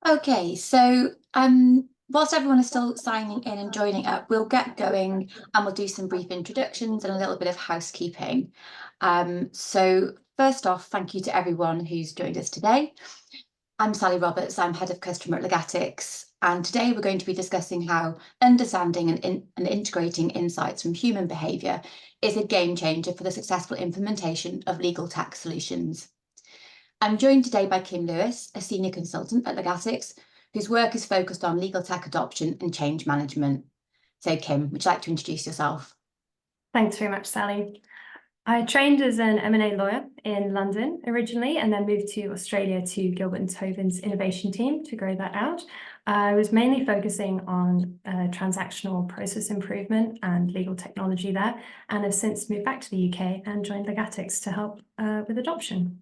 Okay, so whilst everyone is still signing in and joining up, we'll get going and we'll do some brief introductions and a little bit of housekeeping. So first off, thank you to everyone who's joined us today. I'm Sally Roberts, I'm Head of Customer at Legaltech, and today we're going to be discussing how understanding and integrating insights from human behaviour is a game changer for the successful implementation of legal tech solutions. I'm joined today by Kim Lewis, a senior consultant at Legaltech, whose work is focused on legal tech adoption and change management. So Kim, would you like to introduce yourself? Thanks very much, Sally. I trained as an M&A lawyer in London originally, and then moved to Australia to Gilbert & Tobin's innovation team to grow that out. I was mainly focusing on transactional process improvement and legal technology there, and have since moved back to the UK and joined Legaltech to help with adoption.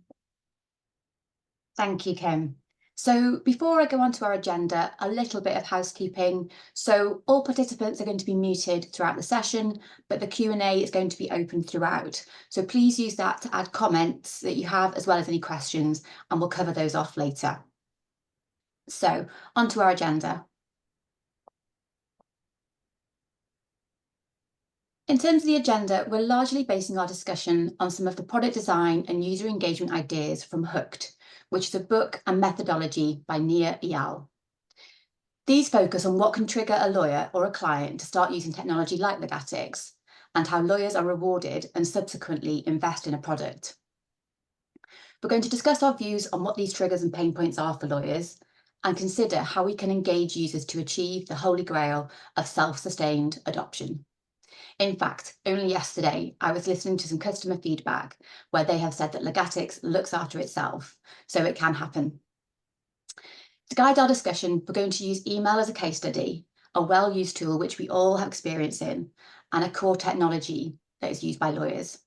Thank you, Kim. So before I go on to our agenda, a little bit of housekeeping. So all participants are going to be muted throughout the session, but the Q&A is going to be open throughout. So please use that to add comments that you have, as well as any questions, and we'll cover those off later. So onto our agenda. In terms of the agenda, we're largely basing our discussion on some of the product design and user engagement ideas from Hooked, which is a book and methodology by Nia Eyal. These focus on what can trigger a lawyer or a client to start using technology like Legaltech, and how lawyers are rewarded and subsequently invest in a product. We're going to discuss our views on what these triggers and pain points are for lawyers, and consider how we can engage users to achieve the holy grail of self-sustained adoption. In fact, only yesterday, I was listening to some customer feedback where they have said that Legaltech looks after itself, so it can happen. To guide our discussion, we're going to use email as a case study, a well-used tool which we all have experience in, and a core technology that is used by lawyers.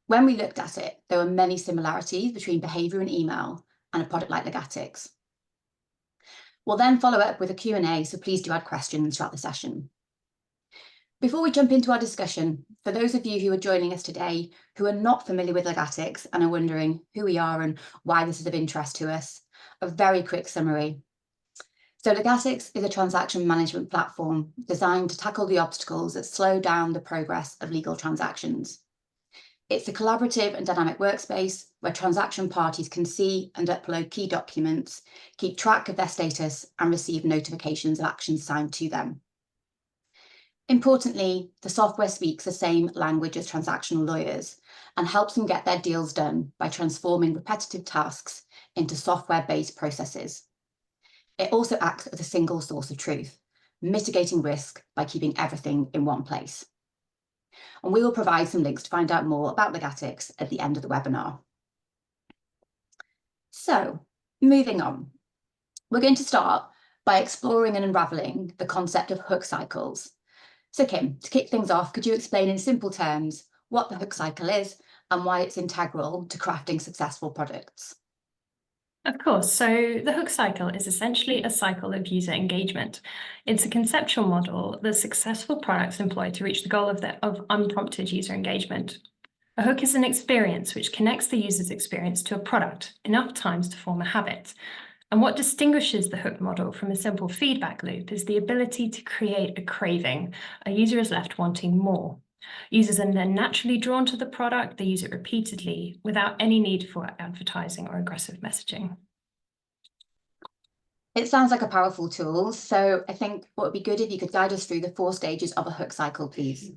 When we looked at it, there were many similarities between behaviour and email and a product like Legaltech. We'll then follow up with a Q&A, so please do add questions throughout the session. Before we jump into our discussion, for those of you who are joining us today who are not familiar with Legaltech and are wondering who we are and why this is of interest to us, a very quick summary. So Legaltech is a transaction management platform designed to tackle the obstacles that slow down the progress of legal transactions. It's a collaborative and dynamic workspace where transaction parties can see and upload key documents, keep track of their status, and receive notifications of actions signed to them. Importantly, the software speaks the same language as transactional lawyers and helps them get their deals done by transforming repetitive tasks into software-based processes. It also acts as a single source of truth, mitigating risk by keeping everything in one place. And we will provide some links to find out more about Legaltech at the end of the webinar. So, moving on, we're going to start by exploring and unravelling the concept of hook cycles. So Kim, to kick things off, could you explain in simple terms what the hook cycle is and why it's integral to crafting successful products? Of course. So the hook cycle is essentially a cycle of user engagement. It's a conceptual model that successful products employ to reach the goal of unprompted user engagement. A hook is an experience which connects the user's experience to a product enough times to form a habit. And what distinguishes the hook model from a simple feedback loop is the ability to create a craving. A user is left wanting more. Users are then naturally drawn to the product, they use it repeatedly without any need for advertising or aggressive messaging. It sounds like a powerful tool, so I think what would be good if you could guide us through the 4 stages of a hook cycle, please.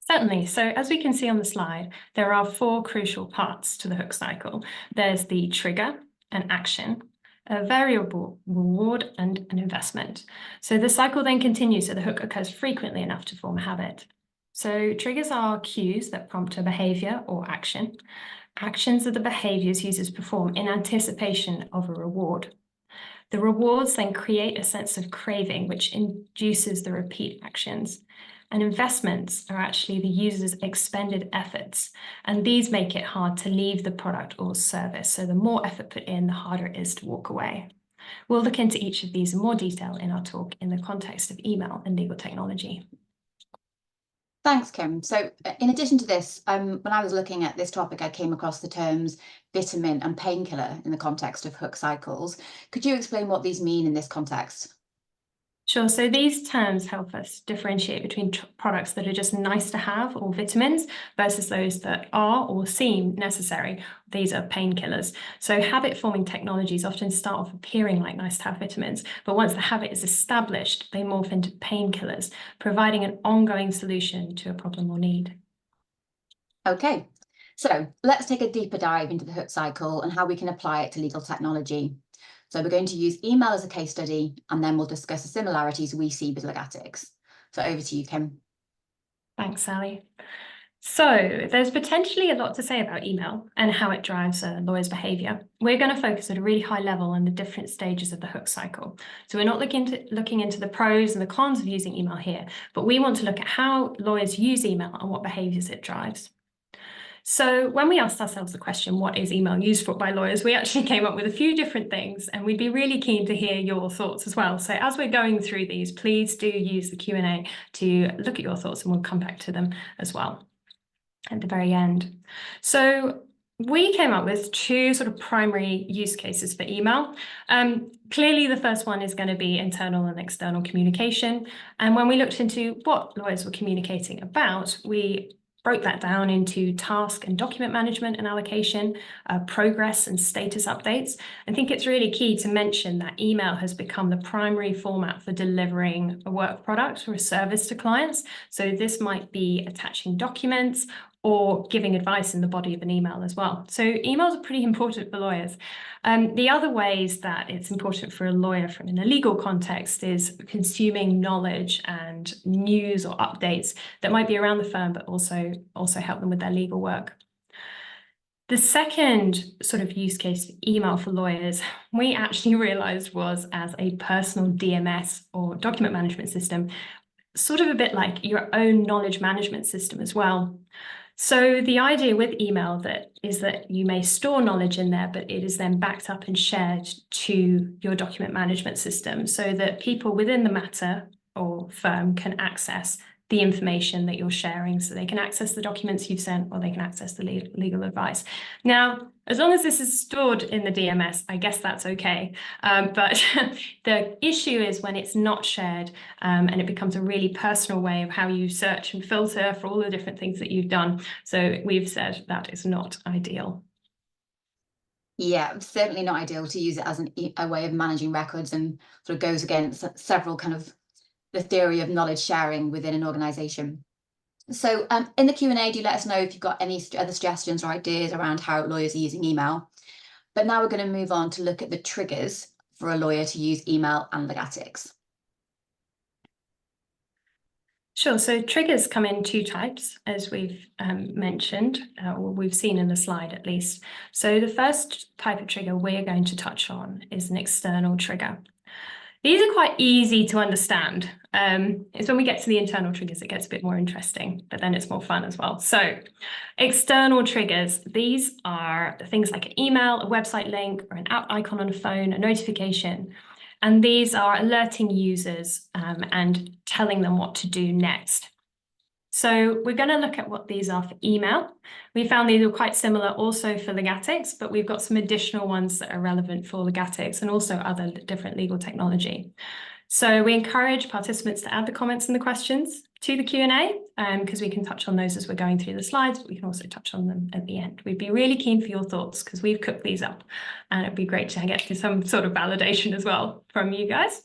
Certainly. So as we can see on the slide, there are 4 crucial parts to the hook cycle. There's the trigger, an action, a variable reward, and an investment. So the cycle then continues, so the hook occurs frequently enough to form a habit. So triggers are cues that prompt a behavior or action. Actions are the behaviors users perform in anticipation of a reward. The rewards then create a sense of craving, which induces the repeat actions. And investments are actually the user's expended efforts, and these make it hard to leave the product or service. So the more effort put in, the harder it is to walk away. We'll look into each of these in more detail in our talk in the context of email and legal technology. Thanks, Kim. So in addition to this, when I was looking at this topic, I came across the terms vitamin and painkiller in the context of hook cycles. Could you explain what these mean in this context? Sure. So these terms help us differentiate between products that are just nice to have or vitamins versus those that are or seem necessary. These are painkillers. So habit forming technologies often start off appearing like nice to have vitamins, but once the habit is established, they morph into painkillers, providing an ongoing solution to a problem or need. Okay, so let's take a deeper dive into the hook cycle and how we can apply it to legal technology. So we're going to use email as a case study, and then we'll discuss the similarities we see with legatics. So over to you, Kim. Thanks, Sally. So there's potentially a lot to say about email and how it drives a lawyer's behaviour. We're going to focus at a really high level on the different stages of the hook cycle. So we're not looking into the pros and the cons of using email here, but we want to look at how lawyers use email and what behaviours it drives. So when we asked ourselves the question, what is email used for by lawyers, we actually came up with a few different things, and we'd be really keen to hear your thoughts as well. So as we're going through these, please do use the Q&A to look at your thoughts, and we'll come back to them as well at the very end. So we came up with two sort of primary use cases for email. Clearly, the first one is going to be internal and external communication. And when we looked into what lawyers were communicating about, we broke that down into task and document management and allocation, progress and status updates. I think it's really key to mention that email has become the primary format for delivering a work product or a service to clients. So this might be attaching documents or giving advice in the body of an email as well. So emails are pretty important for lawyers. The other ways that it's important for a lawyer from in a legal context is consuming knowledge and news or updates that might be around the firm, but also help them with their legal work. The second sort of use case for email for lawyers, we actually realized was as a personal DMS or document management system, sort of a bit like your own knowledge management system as well. So the idea with email is that you may store knowledge in there, but it is then backed up and shared to your document management system so that people within the matter or firm can access the information that you're sharing. So they can access the documents you've sent, or they can access the legal advice. Now, as long as this is stored in the DMS, I guess that's okay. But the issue is when it's not shared and it becomes a really personal way of how you search and filter for all the different things that you've done. So we've said that is not ideal. Yeah, certainly not ideal to use it as a way of managing records, and sort of goes against several kind of the theory of knowledge sharing within an organization. So in the Q&A, do let us know if you've got any other suggestions or ideas around how lawyers are using email. But now we're going to move on to look at the triggers for a lawyer to use email and legatics. Sure. So triggers come in two types, as we've mentioned, or we've seen in the slide at least. So the first type of trigger we're going to touch on is an external trigger. These are quite easy to understand. It's when we get to the internal triggers, it gets a bit more interesting, but then it's more fun as well. So external triggers, these are things like an email, a website link, or an app icon on a phone, a notification. And these are alerting users and telling them what to do next. So we're going to look at what these are for email. We found these were quite similar also for legatics, but we've got some additional ones that are relevant for legatics and also other different legal technology. So we encourage participants to add the comments and the questions to the Q&A because we can touch on those as we're going through the slides, but we can also touch on them at the end. We'd be really keen for your thoughts because we've cooked these up, and it'd be great to get to some sort of validation as well from you guys.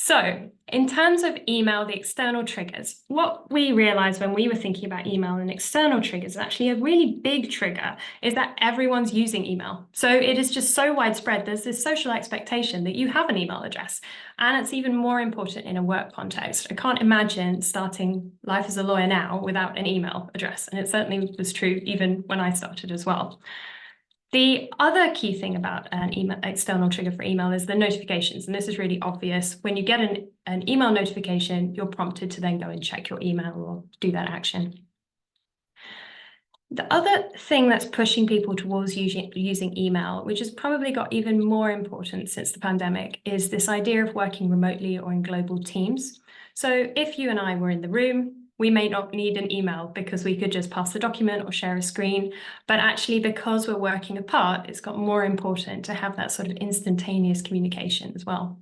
So in terms of email, the external triggers, what we realized when we were thinking about email and external triggers, actually a really big trigger is that everyone's using email. So it is just so widespread. There's this social expectation that you have an email address, and it's even more important in a work context. I can't imagine starting life as a lawyer now without an email address. And it certainly was true even when I started as well. The other key thing about an external trigger for email is the notifications. And this is really obvious. When you get an email notification, you're prompted to then go and check your email or do that action. The other thing that's pushing people towards using email, which has probably got even more important since the pandemic, is this idea of working remotely or in global teams. So if you and I were in the room, we may not need an email because we could just pass the document or share a screen. But actually, because we're working apart, it's got more important to have that sort of instantaneous communication as well.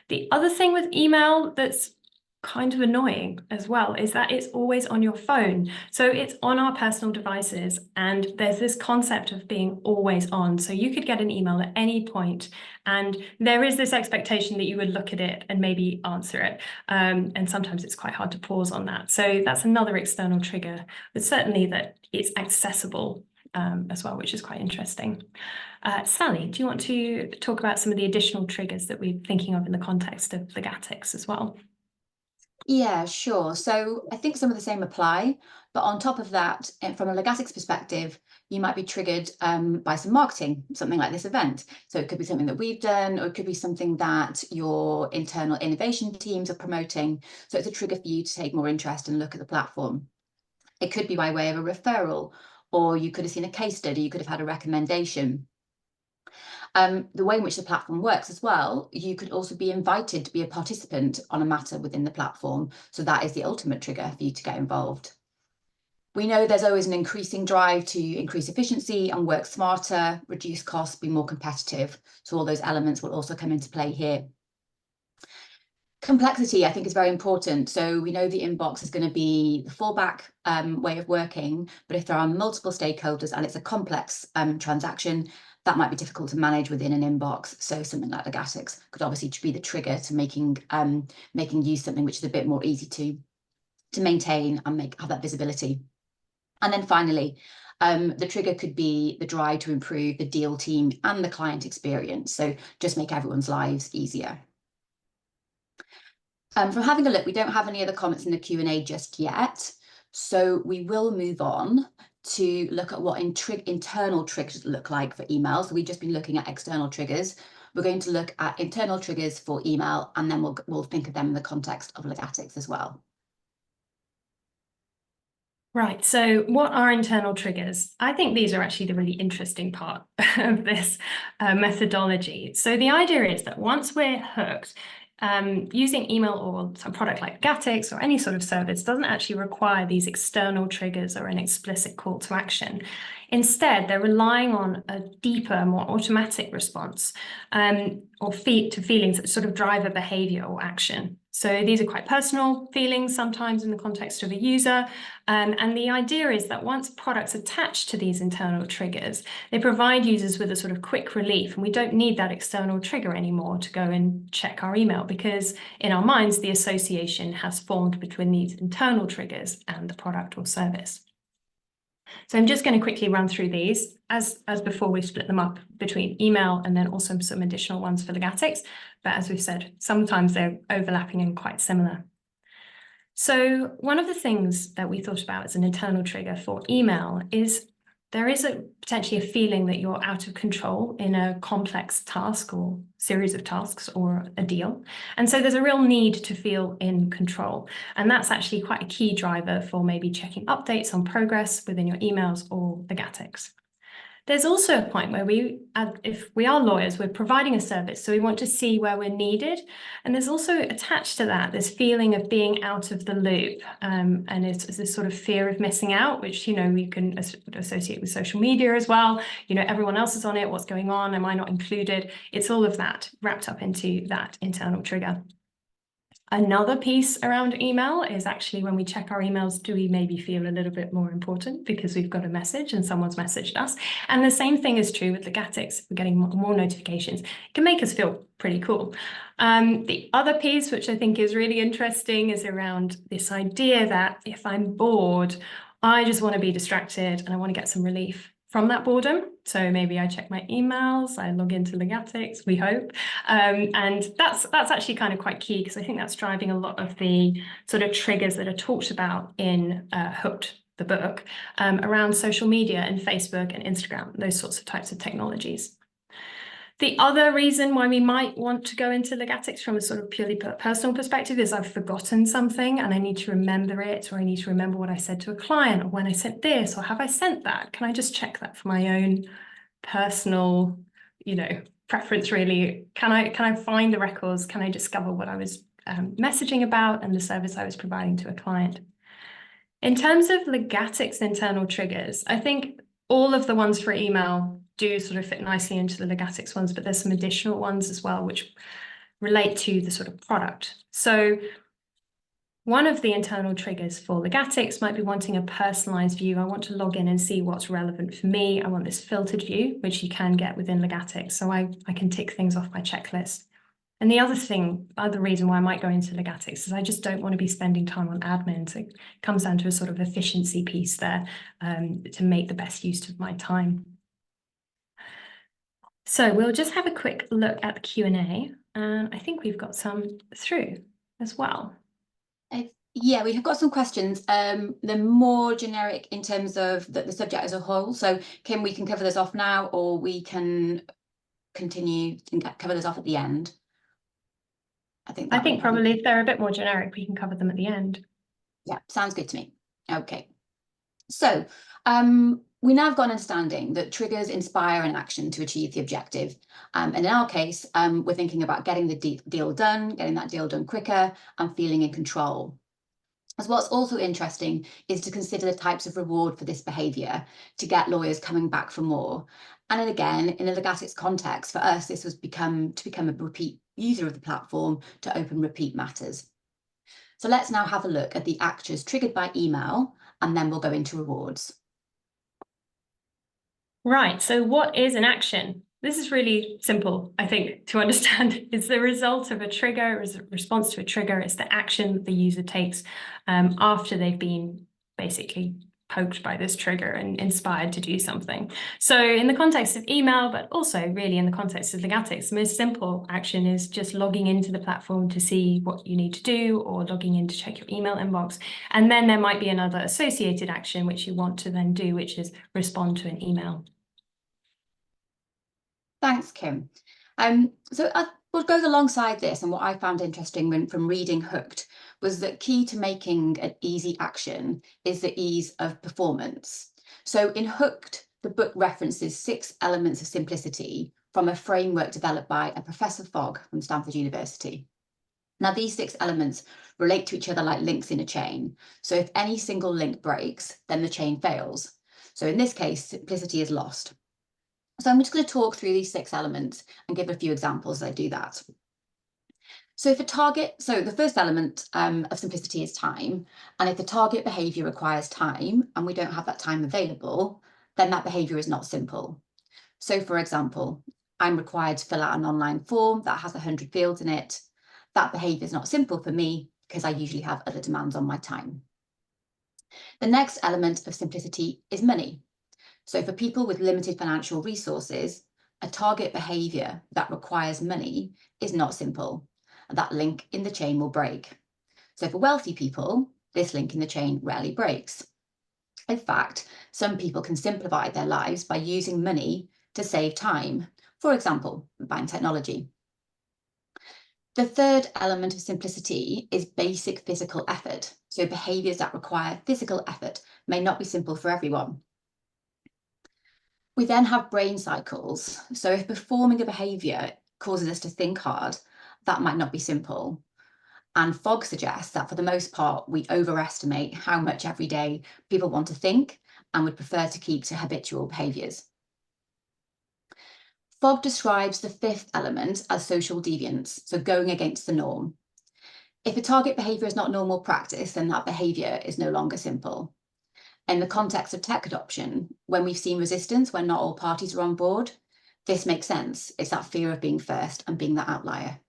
The other thing with email that's kind of annoying as well is that it's always on your phone. So it's on our personal devices, and there's this concept of being always on. So you could get an email at any point, and there is this expectation that you would look at it and maybe answer it. And sometimes it's quite hard to pause on that. So that's another external trigger, but certainly that it's accessible as well, which is quite interesting. Sally, do you want to talk about some of the additional triggers that we're thinking of in the context of legatics as well? Yeah, sure. So I think some of the same apply, but on top of that, from a legatics perspective, you might be triggered by some marketing, something like this event. So it could be something that we've done, or it could be something that your internal innovation teams are promoting. So it's a trigger for you to take more interest and look at the platform. It could be by way of a referral, or you could have seen a case study, you could have had a recommendation. The way in which the platform works as well, you could also be invited to be a participant on a matter within the platform. So that is the ultimate trigger for you to get involved. We know there's always an increasing drive to increase efficiency and work smarter, reduce costs, be more competitive. So all those elements will also come into play here. Complexity, I think, is very important. So we know the inbox is going to be the fallback way of working, but if there are multiple stakeholders and it's a complex transaction, that might be difficult to manage within an inbox. So something like legatics could obviously be the trigger to making use something which is a bit more easy to maintain and have that visibility. And then finally, the trigger could be the drive to improve the deal team and the client experience. So just make everyone's lives easier. From having a look, we don't have any other comments in the Q&A just yet. So we will move on to look at what internal triggers look like for email. So we've just been looking at external triggers. We're going to look at internal triggers for email, and then we'll think of them in the context of legatics as well. Right, so what are internal triggers? I think these are actually the really interesting part of this methodology. So the idea is that once we're hooked, using email or some product like legatics or any sort of service doesn't actually require these external triggers or an explicit call to action. Instead, they're relying on a deeper, more automatic response or to feelings that sort of drive a behavior or action. So these are quite personal feelings sometimes in the context of a user. And the idea is that once products attach to these internal triggers, they provide users with a sort of quick relief. And we don't need that external trigger anymore to go and check our email, because in our minds, the association has formed between these internal triggers and the product or service. So I'm just going to quickly run through these. As before, we've split them up between email and then also some additional ones for legatics. But as we've said, sometimes they're overlapping and quite similar. So one of the things that we thought about as an internal trigger for email is there is potentially a feeling that you're out of control in a complex task or series of tasks or a deal. And so there's a real need to feel in control. And that's actually quite a key driver for maybe checking updates on progress within your emails or legatics. There's also a point where if we are lawyers, we're providing a service, so we want to see where we're needed. And there's also attached to that this feeling of being out of the loop. And it's this sort of fear of missing out, which, you can associate with social media as well. Everyone else is on it. What's going on? Am I not included? It's all of that wrapped up into that internal trigger. Another piece around email is actually when we check our emails, do we maybe feel a little bit more important because we've got a message and someone's messaged us? And the same thing is true with legatics. We're getting more notifications. It can make us feel pretty cool. The other piece, which I think is really interesting, is around this idea that if I'm bored, I just want to be distracted and I want to get some relief from that boredom. So maybe I check my emails, I log into legatics, we hope. And that's actually kind of quite key, because I think that's driving a lot of the sort of triggers that are talked about in Hooked, the book, around social media and Facebook and Instagram, those sorts of types of technologies. The other reason why we might want to go into legatics from a sort of purely personal perspective is I've forgotten something and I need to remember it, or I need to remember what I said to a client, or when I sent this, or have I sent that? Can I just check that for my own personal, preference, really? Can I find the records? Can I discover what I was messaging about and the service I was providing to a client? In terms of legaltech's internal triggers, I think all of the ones for email do sort of fit nicely into the legaltech's ones, but there's some additional ones as well which relate to the sort of product. So one of the internal triggers for legaltech's might be wanting a personalized view. I want to log in and see what's relevant for me. I want this filtered view, which you can get within legaltech. So I can tick things off my checklist. And the other reason why I might go into legaltech's is I just don't want to be spending time on admin. So it comes down to a sort of efficiency piece there to make the best use of my time. So we'll just have a quick look at the Q&A, and I think we've got some through as well. Yeah, we have got some questions. They're more generic in terms of the subject as a whole. So Kim, we can cover those off now, or we can continue and cover those off at the end. I think probably if they're a bit more generic, we can cover them at the end. Yeah, sounds good to me. Okay. So we now have got an understanding that triggers inspire an action to achieve the objective. And in our case, we're thinking about getting the deal done, getting that deal done quicker, and feeling in control. As what's also interesting is to consider the types of reward for this behaviour to get lawyers coming back for more. And then again, in a legaltech's context, for us, this was to become a repeat user of the platform to open repeat matters. So let's now have a look at the actions triggered by email, and then we'll go into rewards. Right, so what is an action? This is really simple, I think, to understand. It's the result of a trigger, it's a response to a trigger. It's the action that the user takes after they've been basically poked by this trigger and inspired to do something. So in the context of email, but also really in the context of legaltech's, the most simple action is just logging into the platform to see what you need to do, or logging in to check your email inbox. And then there might be another associated action which you want to then do, which is respond to an email. Thanks, Kim. What goes alongside this, and what I found interesting from reading Hooked, was that key to making an easy action is the ease of performance. So in Hooked, the book references 6 elements of simplicity from a framework developed by a Professor Fogg from Stanford University. Now, these 6 elements relate to each other like links in a chain. So if any single link breaks, then the chain fails. So in this case, simplicity is lost. So I'm just going to talk through these 6 elements and give a few examples as I do that. So the first element of simplicity is time. And if the target behavior requires time and we don't have that time available, then that behavior is not simple. So for example, I'm required to fill out an online form that has 100 fields in it. That behavior is not simple for me because I usually have other demands on my time. The next element of simplicity is money. So for people with limited financial resources, a target behavior that requires money is not simple. That link in the chain will break. So for wealthy people, this link in the chain rarely breaks. In fact, some people can simplify their lives by using money to save time, for example, buying technology. The third element of simplicity is basic physical effort. So behaviors that require physical effort may not be simple for everyone. We then have brain cycles. So if performing a behavior causes us to think hard, that might not be simple. And Fogg suggests that for the most part, we overestimate how much every day people want to think and would prefer to keep to habitual behaviors. Fogg describes the 5th element as social deviance, so going against the norm. If a target behavior is not normal practice, then that behavior is no longer simple. In the context of tech adoption, when we've seen resistance, when not all parties are on board, this makes sense. It's that fear of being first and being that outlier.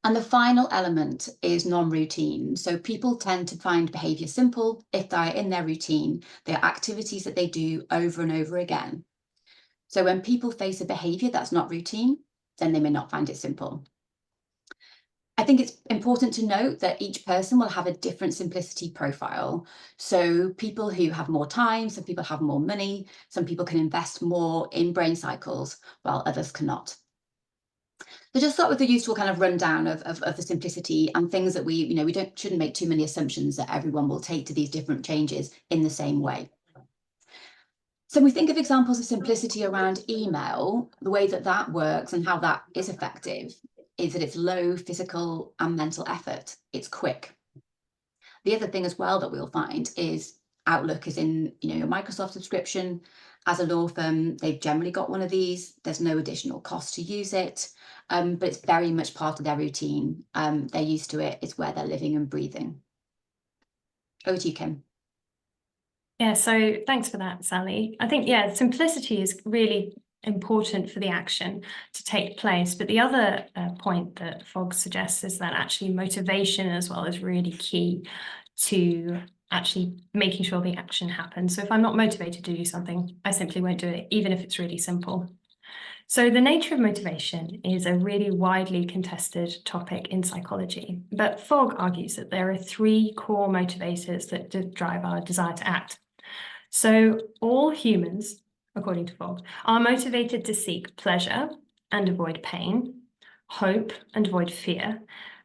And the final element is non-routine. So people tend to find behavior simple if they're in their routine. They are activities that they do over and over again. So when people face a behavior that's not routine, then they may not find it simple. I think it's important to note that each person will have a different simplicity profile. So people who have more time, some people have more money, some people can invest more in brain cycles, while others cannot. So just start with the useful kind of rundown of the simplicity and things that we shouldn't make too many assumptions that everyone will take to these different changes in the same way. So we think of examples of simplicity around email. The way that works and how that is effective is that it's low physical and mental effort. It's quick. The other thing as well that we'll find is Outlook is in, your Microsoft subscription. As a law firm, they've generally got one of these. There's no additional cost to use it, but it's very much part of their routine. They're used to it. It's where they're living and breathing. Over to you, Kim. Yeah, so thanks for that, Sally. I think, yeah, simplicity is really important for the action to take place. But the other point that Fogg suggests is that actually motivation as well is really key to actually making sure the action happens. So if I'm not motivated to do something, I simply won't do it, even if it's really simple. So the nature of motivation is a really widely contested topic in psychology, but Fogg argues that there are 3 core motivators that drive our desire to act. So all humans, according to Fogg, are motivated to seek pleasure and avoid pain, hope and avoid fear,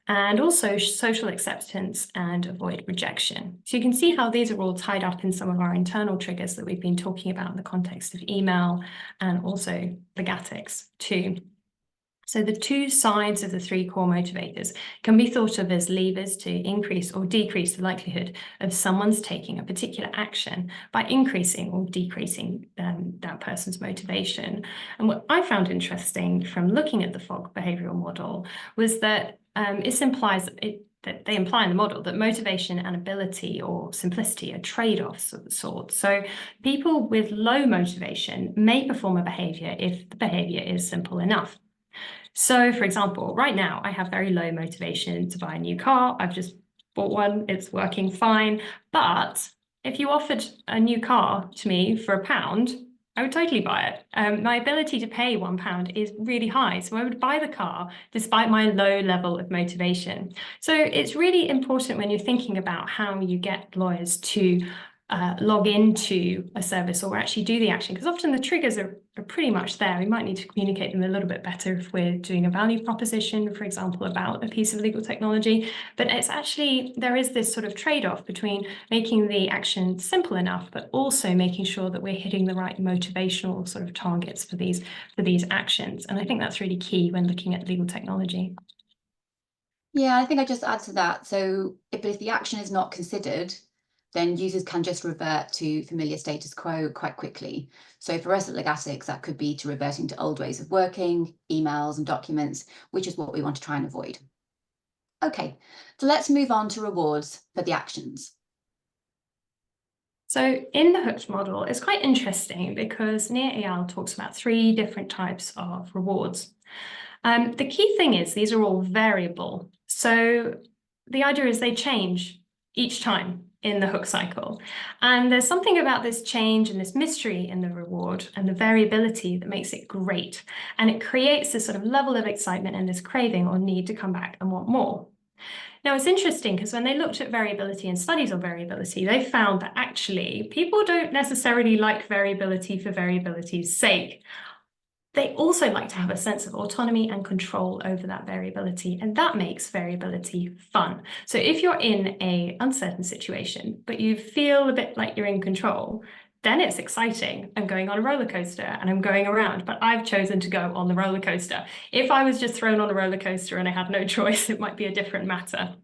and also social acceptance and avoid rejection. So you can see how these are all tied up in some of our internal triggers that we've been talking about in the context of email and also legatics too. So the 2 sides of the 3 core motivators can be thought of as levers to increase or decrease the likelihood of someone's taking a particular action by increasing or decreasing that person's motivation. And what I found interesting from looking at the Fogg behavioural model was that that they imply in the model that motivation and ability or simplicity are trade-offs of the sort. So people with low motivation may perform a behaviour if the behaviour is simple enough. So, for example, right now I have very low motivation to buy a new car. I've just bought one, it's working fine. But if you offered a new car to me for £1, I would totally buy it. My ability to pay £1 is really high, so I would buy the car despite my low level of motivation. So it's really important when you're thinking about how you get lawyers to log into a service or actually do the action, because often the triggers are pretty much there. We might need to communicate them a little bit better if we're doing a value proposition, for example, about a piece of legal technology. But it's actually, there is this sort of trade-off between making the action simple enough, but also making sure that we're hitting the right motivational sort of targets for these actions. And I think that's really key when looking at legal technology. Yeah, I think I just add to that. So if the action is not considered, then users can just revert to familiar status quo quite quickly. So for us at Legatics, that could be to reverting to old ways of working, emails and documents, which is what we want to try and avoid. Okay, so let's move on to rewards for the actions. So in the hooked model, it's quite interesting because Nia Eyal talks about 3 different types of rewards. The key thing is these are all variable. So the idea is they change each time in the hook cycle. And there's something about this change and this mystery in the reward and the variability that makes it great. And it creates this sort of level of excitement and this craving or need to come back and want more. Now, it's interesting because when they looked at variability and studies on variability, they found that actually people don't necessarily like variability for variability's sake. They also like to have a sense of autonomy and control over that variability, and that makes variability fun. So if you're in an uncertain situation, but you feel a bit like you're in control, then it's exciting. I'm going on a roller coaster and I'm going around, but I've chosen to go on the roller coaster. If I was just thrown on a roller coaster and I had no choice, it might be a different matter.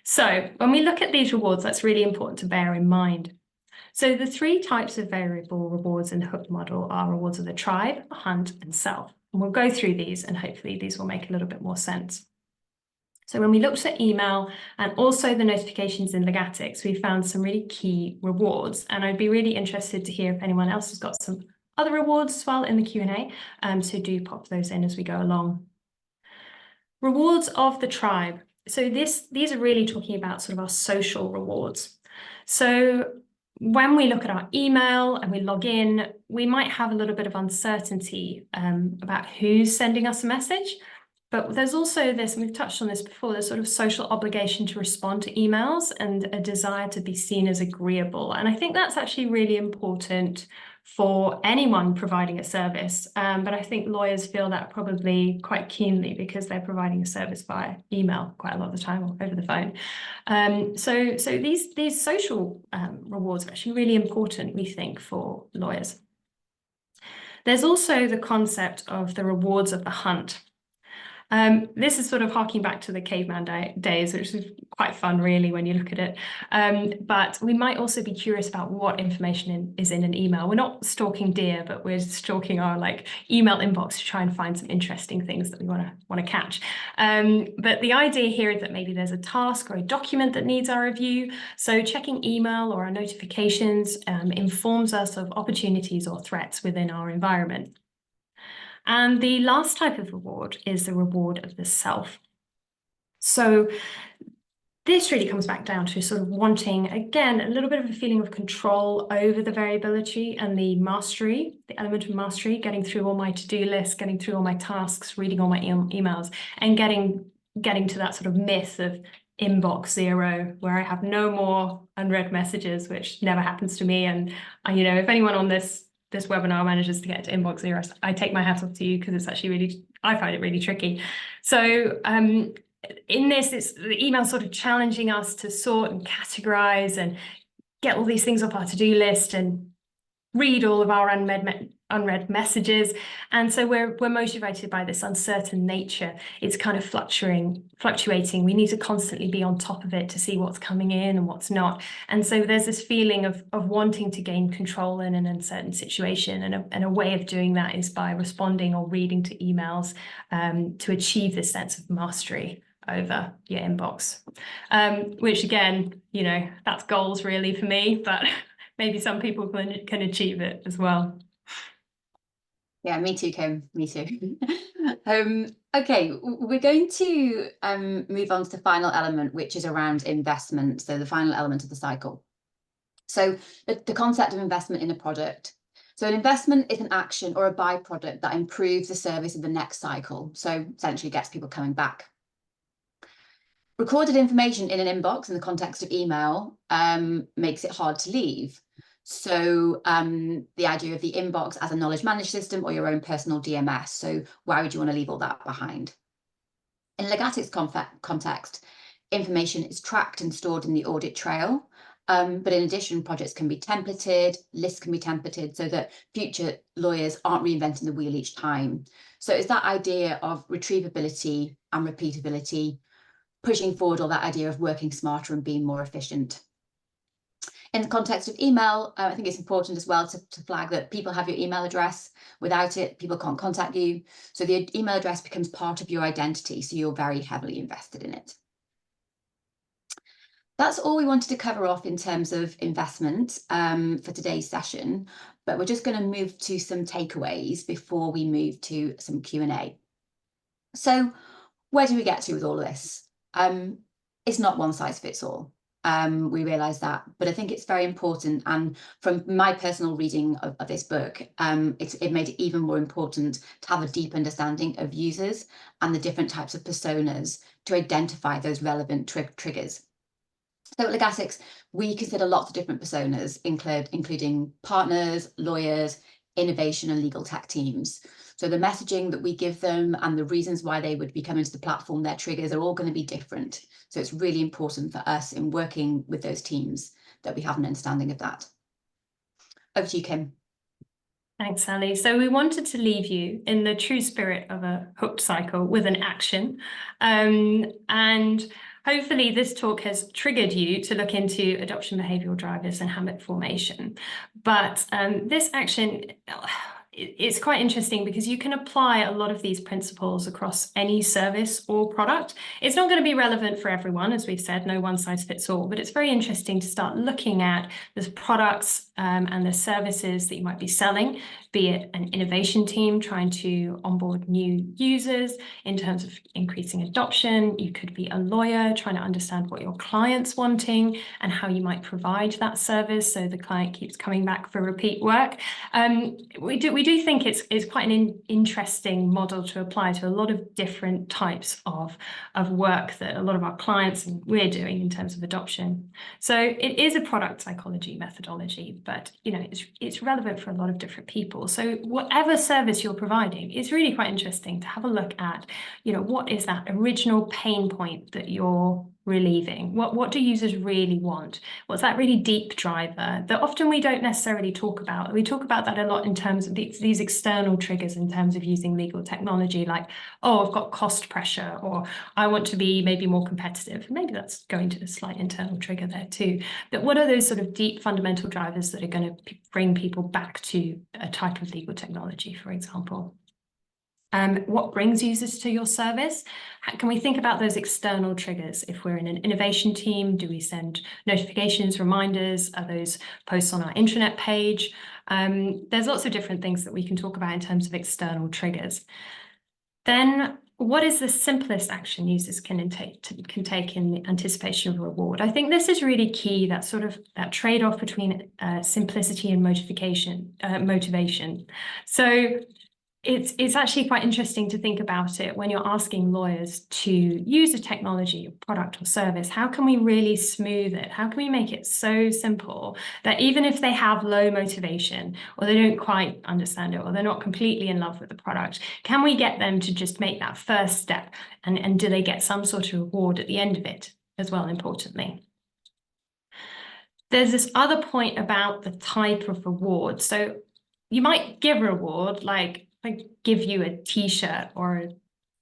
So when we look at these rewards, that's really important to bear in mind. So the 3 types of variable rewards in the hook model are rewards of the tribe, hunt, and self. And we'll go through these and hopefully these will make a little bit more sense. So when we looked at email and also the notifications in Legatics, we found some really key rewards. And I'd be really interested to hear if anyone else has got some other rewards as well in the Q&A. So do pop those in as we go along. Rewards of the tribe. So these are really talking about sort of our social rewards. So when we look at our email and we log in, we might have a little bit of uncertainty about who's sending us a message. But there's also this, and we've touched on this before, there's sort of social obligation to respond to emails and a desire to be seen as agreeable. And I think that's actually really important for anyone providing a service. But I think lawyers feel that probably quite keenly because they're providing a service via email quite a lot of the time or over the phone. So these social rewards are actually really important, we think, for lawyers. There's also the concept of the rewards of the hunt. This is sort of harking back to the caveman days, which is quite fun, really, when you look at it. But we might also be curious about what information is in an email. We're not stalking deer, but we're stalking our email inbox to try and find some interesting things that we want to catch. But the idea here is that maybe there's a task or a document that needs our review. So checking email or our notifications informs us of opportunities or threats within our environment. And the last type of reward is the reward of the self. So this really comes back down to sort of wanting, again, a little bit of a feeling of control over the variability and the mastery, the element of mastery, getting through all my to-do lists, getting through all my tasks, reading all my emails, and getting to that sort of myth of inbox zero, where I have no more unread messages, which never happens to me. And if anyone on this webinar manages to get to inbox zero, I take my hat off to you, because it's actually I find it really tricky. So in this, it's the email sort of challenging us to sort and categorize and get all these things off our to-do list and read all of our unread messages. And so we're motivated by this uncertain nature. It's kind of fluctuating. We need to constantly be on top of it to see what's coming in and what's not. And so there's this feeling of wanting to gain control in an uncertain situation. And a way of doing that is by responding or reading to emails to achieve this sense of mastery over your inbox, which again, that's goals really for me, but maybe some people can achieve it as well. Yeah, me too, Kim. Me too. Okay, we're going to move on to the final element, which is around investment. So the final element of the cycle. So the concept of investment in a product. So an investment is an action or a byproduct that improves the service of the next cycle. So essentially gets people coming back. Recorded information in an inbox in the context of email makes it hard to leave. So the idea of the inbox as a knowledge management system or your own personal DMS. So why would you want to leave all that behind? In legaltech's context, information is tracked and stored in the audit trail. But in addition, projects can be templated, lists can be templated so that future lawyers aren't reinventing the wheel each time. So it's that idea of retrievability and repeatability, pushing forward all that idea of working smarter and being more efficient. In the context of email, I think it's important as well to flag that people have your email address. Without it, people can't contact you. So the email address becomes part of your identity, so you're very heavily invested in it. That's all we wanted to cover off in terms of investment for today's session, but we're just going to move to some takeaways before we move to some Q&A. So where do we get to with all of this? It's not one size fits all. We realise that, but I think it's very important. And from my personal reading of this book, it made it even more important to have a deep understanding of users and the different types of personas to identify those relevant triggers. So at Legaltech, we consider lots of different personas, including partners, lawyers, innovation and legal tech teams. So the messaging that we give them and the reasons why they would be coming to the platform, their triggers are all going to be different. So it's really important for us in working with those teams that we have an understanding of that. Over to you, Kim. Thanks, Sally. So we wanted to leave you in the true spirit of a hooked cycle with an action. And hopefully this talk has triggered you to look into adoption behavioural drivers and habit formation. But this action, it's quite interesting because you can apply a lot of these principles across any service or product. It's not going to be relevant for everyone, as we've said, no one size fits all, but it's very interesting to start looking at the products and the services that you might be selling, be it an innovation team trying to onboard new users in terms of increasing adoption. You could be a lawyer trying to understand what your client's wanting and how you might provide that service so the client keeps coming back for repeat work. We do think it's quite an interesting model to apply to a lot of different types of work that a lot of our clients and we're doing in terms of adoption. So it is a product psychology methodology, but it's relevant for a lot of different people. So whatever service you're providing, it's really quite interesting to have a look at, what is that original pain point that your relieving? What do users really want? What's that really deep driver that often we don't necessarily talk about? We talk about that a lot in terms of these external triggers in terms of using legal technology, like, oh, I've got cost pressure, or I want to be maybe more competitive. Maybe that's going to a slight internal trigger there too. But what are those sort of deep fundamental drivers that are going to bring people back to a type of legal technology, for example? What brings users to your service? Can we think about those external triggers? If we're in an innovation team, do we send notifications, reminders? Are those posts on our intranet page? There's lots of different things that we can talk about in terms of external triggers. Then, what is the simplest action users can take in the anticipation of a reward? I think this is really key, that sort of that trade-off between simplicity and motivation. So it's actually quite interesting to think about it when you're asking lawyers to use a technology, a product or service. How can we really smooth it? How can we make it so simple that even if they have low motivation, or they don't quite understand it, or they're not completely in love with the product, can we get them to just make that first step? And do they get some sort of reward at the end of it as well, importantly? There's this other point about the type of reward. So you might give a reward, like I give you a t-shirt or a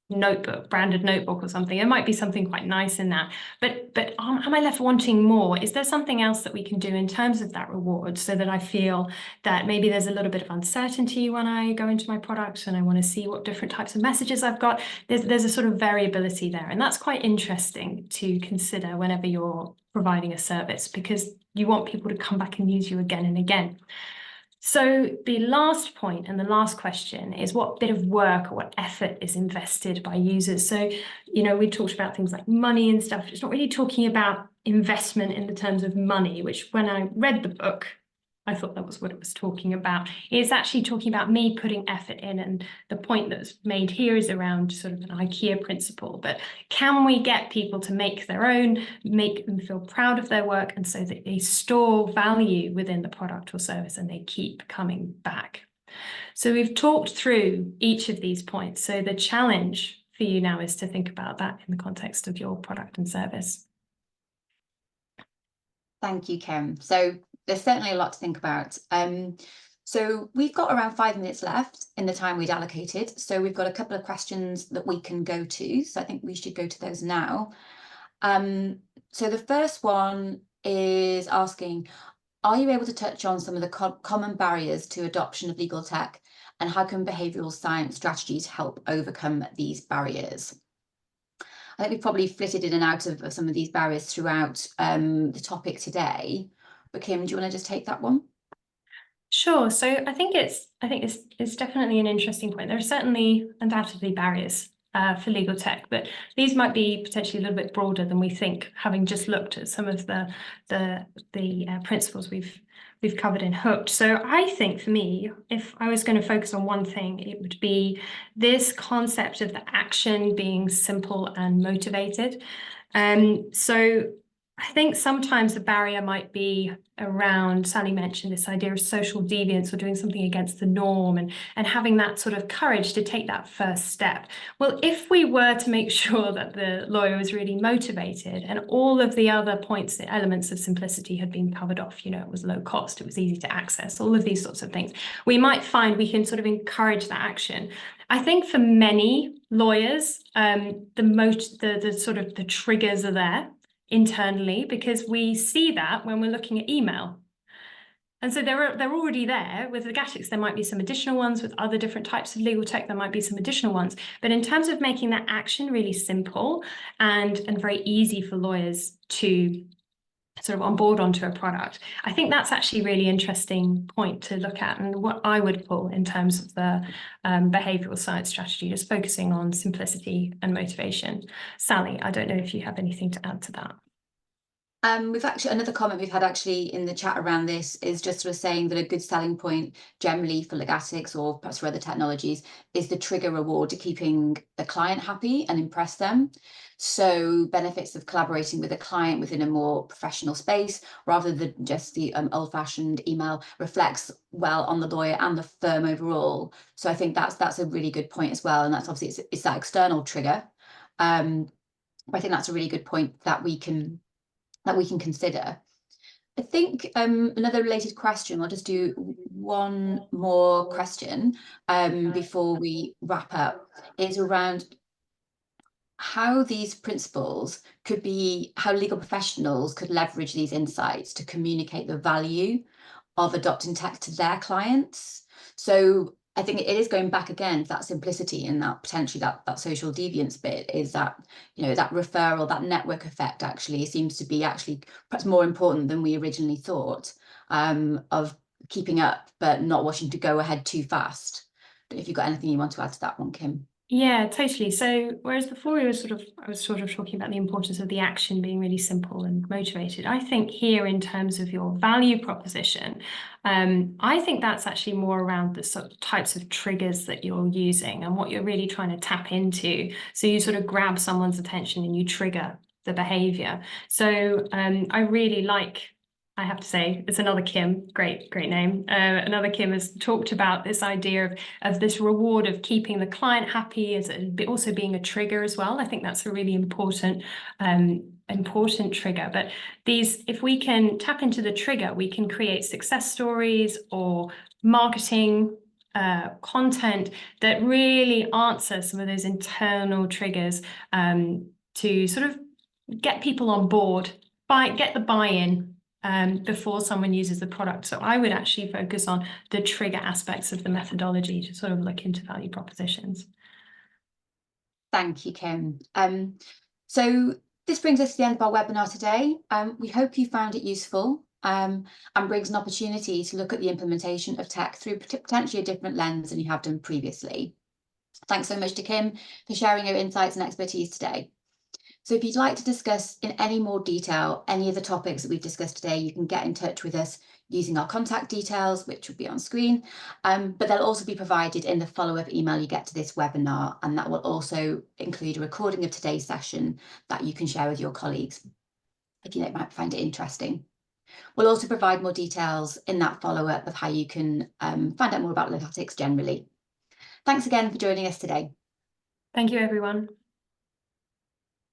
notebook, branded notebook or something. It might be something quite nice in that. But am I left wanting more? Is there something else that we can do in terms of that reward, so that I feel that maybe there's a little bit of uncertainty when I go into my product and I want to see what different types of messages I've got? There's a sort of variability there. And that's quite interesting to consider whenever you're providing a service, because you want people to come back and use you again and again. So the last point and the last question is, what bit of work or what effort is invested by users? So, we talked about things like money and stuff. It's not really talking about investment in the terms of money, which when I read the book, I thought that was what it was talking about. It's actually talking about me putting effort in, and the point that's made here is around sort of an IKEA principle. But can we get people to make their own, make them feel proud of their work, and so that they store value within the product or service and they keep coming back? So we've talked through each of these points. So the challenge for you now is to think about that in the context of your product and service. Thank you, Kim. So there's certainly a lot to think about. So we've got around 5 minutes left in the time we'd allocated. So we've got a couple of questions that we can go to. So I think we should go to those now. So the first one is asking, are you able to touch on some of the common barriers to adoption of legal tech, and how can behavioural science strategies help overcome these barriers? I think we've probably flitted in and out of some of these barriers throughout the topic today. But Kim, do you want to just take that one? Sure. So I think it's definitely an interesting point. There are certainly undoubtedly barriers for legal tech, but these might be potentially a little bit broader than we think, having just looked at some of the principles we've covered in Hooked. So I think for me, if I was going to focus on one thing, it would be this concept of the action being simple and motivated. So I think sometimes the barrier might be around, Sally mentioned this idea of social deviance, or doing something against the norm, and having that sort of courage to take that first step. Well, if we were to make sure that the lawyer was really motivated and all of the other points, the elements of simplicity had been covered off, it was low cost, it was easy to access, all of these sorts of things, we might find we can sort of encourage that action. I think for many lawyers, the sort of the triggers are there internally, because we see that when we're looking at email. And so they're already there. With legaltech, there might be some additional ones. With other different types of legal tech, there might be some additional ones. But in terms of making that action really simple and very easy for lawyers to sort of onboard onto a product, I think that's actually a really interesting point to look at, and what I would pull in terms of the behavioural science strategy, just focusing on simplicity and motivation. Sally, I don't know if you have anything to add to that. We've actually, another comment we've had actually in the chat around this is just sort of saying that a good selling point generally for legaltech, or perhaps for other technologies, is the trigger reward to keeping the client happy and impress them. So benefits of collaborating with a client within a more professional space, rather than just the old-fashioned email, reflects well on the lawyer and the firm overall. So I think that's a really good point as well. And that's obviously, it's that external trigger. I think that's a really good point that we can consider. I think another related question, I'll just do one more question before we wrap up, is around how these principles could be, how legal professionals could leverage these insights to communicate the value of adopting tech to their clients. So I think it is going back again to that simplicity and that potentially that social deviance bit, is that, you know, that referral, that network effect actually seems to be actually perhaps more important than we originally thought, of keeping up but not wanting to go ahead too fast. If you've got anything you want to add to that one, Kim. Yeah, totally. So whereas before I was sort of talking about the importance of the action being really simple and motivated, I think here in terms of your value proposition, I think that's actually more around the sort of types of triggers that you're using and what you're really trying to tap into. So you sort of grab someone's attention and you trigger the behavior. So I really like, I have to say, it's another Kim, great name. Another Kim has talked about this idea of this reward of keeping the client happy as also being a trigger as well. I think that's a really important trigger. But if we can tap into the trigger, we can create success stories or marketing content that really answer some of those internal triggers to sort of get people on board, get the buy-in before someone uses the product. So I would actually focus on the trigger aspects of the methodology to sort of look into value propositions. Thank you, Kim. So this brings us to the end of our webinar today. We hope you found it useful and brings an opportunity to look at the implementation of tech through potentially a different lens than you have done previously. Thanks so much to Kim for sharing her insights and expertise today. So if you'd like to discuss in any more detail any of the topics that we've discussed today, you can get in touch with us using our contact details, which will be on screen, but they'll also be provided in the follow-up email you get to this webinar, and that will also include a recording of today's session that you can share with your colleagues if you might find it interesting. We'll also provide more details in that follow-up of how you can find out more about legaltech generally. Thanks again for joining us today. Thank you, everyone.